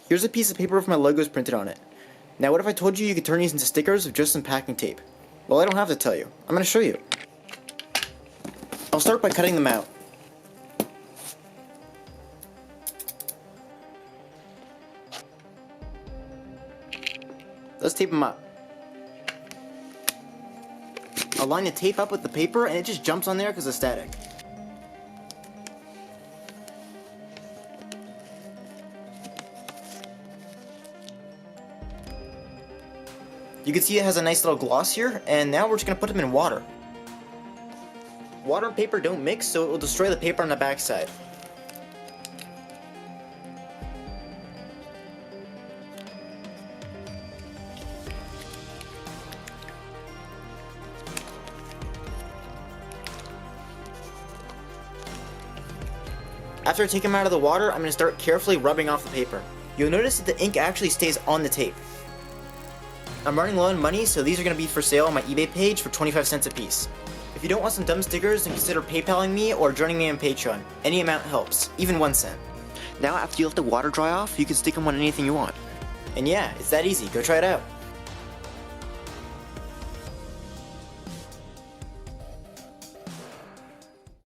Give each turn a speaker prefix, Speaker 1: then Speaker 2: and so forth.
Speaker 1: Here's a piece of paper with my logos printed on it. Now what if I told you could turn these into stickers with just some packing tape? Well, I don't have to tell you. I'm going to show you. I'll start by cutting them out. Let's tape them up. I'll line the tape up with the paper and it just jumps on there because of static. You can see it has a nice little gloss here, and now we're just going to put them in water. Water and paper don't mix, so it will destroy the paper on the backside. After I take them out of the water, I'm going to start carefully rubbing off the paper. You'll notice that the ink actually stays on the tape. I'm running low on money, so these are going to be for sale on my eBay page for 25 cents a piece. If you don't want some dumb stickers, then consider PayPaling me or joining me on Patreon. Any amount helps, even 1 cent. Now after you let the water dry off, you can stick them on anything you want. And yeah, it's that easy, go try it out.